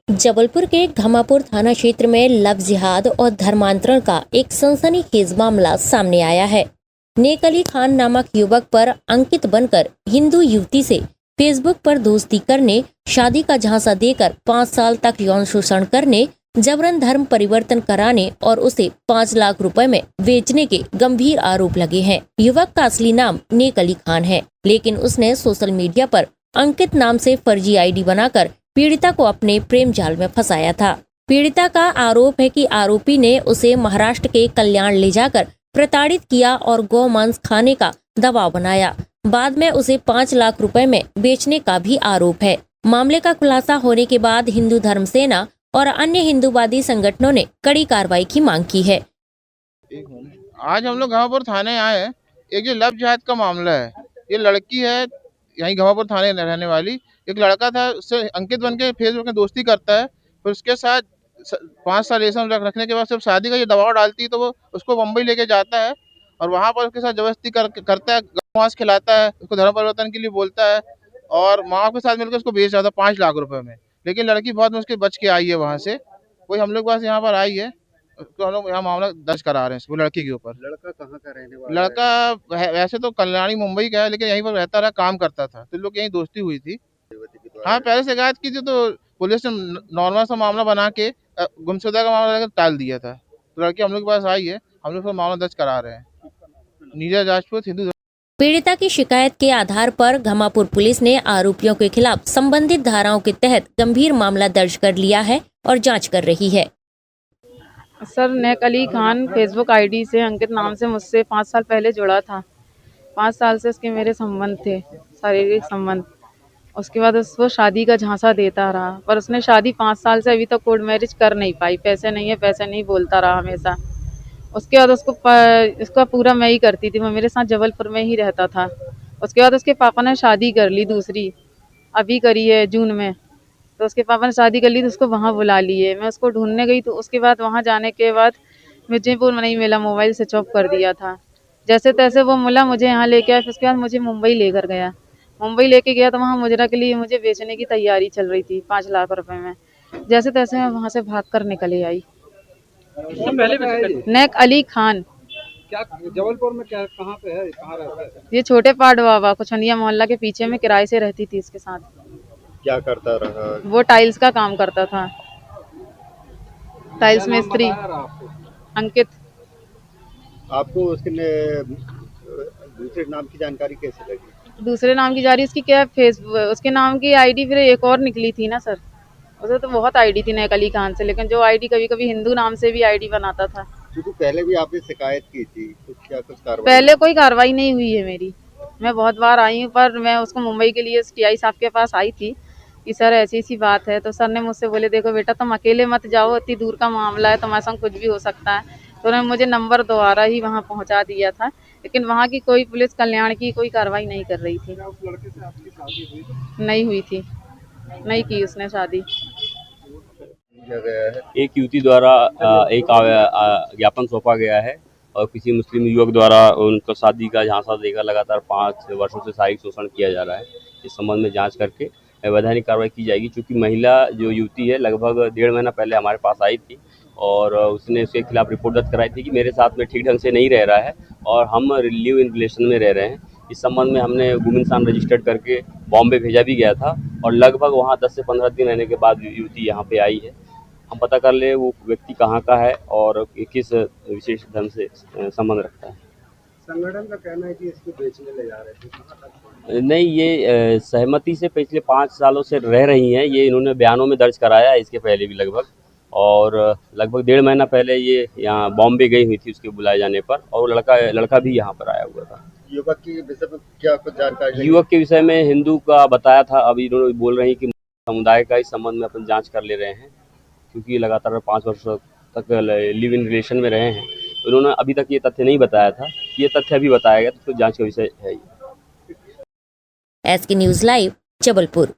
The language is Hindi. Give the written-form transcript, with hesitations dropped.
जबलपुर के घमापुर थाना क्षेत्र में लव जिहाद और धर्मांतरण का एक सनसनीखेज मामला सामने आया है। नेक अली खान नामक युवक पर अंकित बनकर हिंदू युवती से फेसबुक पर दोस्ती करने, शादी का झांसा देकर 5 साल तक यौन शोषण करने, जबरन धर्म परिवर्तन कराने और उसे 5 लाख रुपए में बेचने के गंभीर आरोप लगे हैं। युवक का असली नाम नेक अली खान है, लेकिन उसने सोशल मीडिया पर अंकित नाम से फर्जी आईडी बनाकर पीड़िता को अपने प्रेम जाल में फंसाया था। पीड़िता का आरोप है कि आरोपी ने उसे महाराष्ट्र के कल्याण ले जाकर प्रताड़ित किया और गौ मांस खाने का दबाव बनाया। बाद में उसे 5 लाख रुपए में बेचने का भी आरोप है। मामले का खुलासा होने के बाद हिंदू धर्म सेना और अन्य हिंदूवादी संगठनों ने कड़ी कार्रवाई की मांग की है। आज हम लोग घमापुर थाने आए हैं। एक जो लव जिहाद का मामला है, ये लड़की है यहीं घमापुर थाने रहने वाली, एक लड़का था, उससे अंकित बन के फेसबुक में दोस्ती करता है, फिर उसके साथ 5 साल रिलेशन रखने के बाद जब शादी का ये दबाव डालती है तो वो उसको मुंबई लेके जाता है और वहाँ पर उसके साथ जबरदस्ती करता है, मांस खिलाता है, उसको धर्म परिवर्तन के लिए बोलता है और माँ बाप के साथ मिलकर उसको बेच जाता है 5 लाख रुपए में। लेकिन लड़की बहुत मुश्किल बच के आई है वहाँ से। कोई हम लोग के पास यहाँ पर आई है, तो हम लोग यहाँ मामला दर्ज करा रहे हैं वो लड़की के ऊपर। लड़का कहाँ का रहने वाला है? लड़का वैसे तो कल्याणी मुंबई का है, लेकिन यहीं पर रहता रहा, काम करता था, तो लोग यहीं दोस्ती हुई थी। हाँ, पहले शिकायत की थी तो पुलिस ने नॉर्मल सा मामला बना के गुमशुदा का मामला टाल दिया था। तो लड़की हम लोग के पास आई है, हम लोग मामला दर्ज करा रहे हैं। नीरज राजपूत, हिंदू। पीड़िता की शिकायत के आधार पर घमापुर पुलिस ने आरोपियों के खिलाफ संबंधित धाराओं के तहत गंभीर मामला दर्ज कर लिया है और जांच कर रही है। सर, नेक अली खान फेसबुक आईडी से अंकित नाम से मुझसे 5 साल पहले जुड़ा था। 5 साल से उसके मेरे संबंध थे, शारीरिक संबंध। उसके बाद उसको शादी का झांसा देता रहा, पर उसने शादी 5 साल से अभी तक कोर्ट मैरिज कर नहीं पाई। पैसे नहीं है, पैसे नहीं बोलता रहा हमेशा। उसके बाद उसका पूरा मैं ही करती थी, वो मेरे साथ जबलपुर में ही रहता था। उसके बाद उसके पापा ने शादी कर ली दूसरी, अभी करी है जून में। तो उसके पापा ने शादी कर ली तो उसको वहाँ बुला लिए। मैं उसको ढूंढने गई तो उसके बाद वहाँ जाने के बाद मुझे वो नहीं मिला, मोबाइल स्विच ऑफ कर दिया था। जैसे तैसे वो मिला, मुझे यहाँ लेके आया, फिर उसके बाद मुझे मुंबई लेकर गया। मुंबई लेके गया तो वहाँ मुजरा के लिए मुझे बेचने की तैयारी चल रही थी 5 लाख रुपए में। जैसे तैसे मैं वहाँ से भाग कर निकले आई। नेक अली खान। क्या जबलपुर में क्या कहाँ पे है, कहाँ रहता है? ये छोटे पाड़ बाबा कुछनिया मोहल्ला के पीछे में किराए से रहती थी इसके साथ। क्या करता रहा? वो टाइल्स का काम करता था, टाइल्स मिस्त्री। अंकित। आपको उसके दूसरे नाम की जानकारी कैसे लगी? दूसरे नाम की जारी उसकी क्या फेसबुक, उसके नाम की आईडी फिर एक और निकली थी ना सर। उसे तो बहुत आईडी थी नेक अली खान से, लेकिन जो आईडी कभी कभी हिंदू नाम से भी आईडी बनाता था। क्योंकि पहले भी आपने शिकायत की थी, तो क्या कुछ कार्रवाई? पहले कोई कार्रवाई नहीं हुई है मेरी। मैं बहुत बार आई हूँ, पर मैं उसको मुंबई के लिए टीआई साहब के पास आई थी कि सर ऐसी ऐसी बात है। तो सर ने मुझसे बोले, देखो बेटा तुम अकेले मत जाओ, इतनी दूर का मामला है, तुम्हारे संग कुछ भी हो सकता है। तो उन्होंने मुझे नंबर दोबारा ही वहाँ पहुँचा दिया था, लेकिन वहाँ की कोई पुलिस कल्याण की कोई कार्रवाई नहीं कर रही थी। उस लड़के से आपकी शादी हुई? नहीं हुई थी, नहीं की उसने शादी। एक युवती द्वारा एक ज्ञापन सौंपा गया है और किसी मुस्लिम युवक द्वारा उनको शादी का झांसा देकर लगातार 5 वर्षों से शारीरिक शोषण किया जा रहा है। इस संबंध में जांच करके वैधानिक कार्रवाई की जाएगी। चूँकि महिला जो युवती है लगभग 1.5 महीना पहले हमारे पास आई थी और उसने उसके खिलाफ रिपोर्ट दर्ज कराई थी कि मेरे साथ में ठीक ढंग से नहीं रह रहा है और हम लिव इन रिलेशन में रह रहे हैं। इस संबंध में हमने गुम इंसान रजिस्टर्ड करके बॉम्बे भेजा भी गया था और लगभग वहाँ 10 से 15 दिन रहने के बाद युवती यहाँ पे आई है। हम पता कर ले वो व्यक्ति कहाँ का है और किस विशेष धर्म से संबंध रखता है। संगठन का कहना है कि इसको बेचने ले जा रहे थे। नहीं, ये सहमति से पिछले 5 सालों से रह रही हैं। ये इन्होंने बयानों में दर्ज कराया है, इसके पहले भी लगभग 1.5 महीना पहले ये यहाँ बॉम्बे गई हुई थी उसके बुलाए जाने पर, और लड़का भी यहाँ पर आया हुआ था। युवक के विषय में क्या कुछ जानकारी? युवक के विषय में हिंदू का बताया था। अभी इन्होंने बोल रहे हैं कि समुदाय का इस संबंध में अपन जाँच कर ले रहे हैं, क्योंकि लगातार 5 वर्षों तक लिव इन रिलेशन में रहे हैं। तो उन्होंने अभी तक ये तथ्य नहीं बताया था, ये तथ्य अभी बताया गया, तो जांच का विषय है। SK news live, Jabalpur.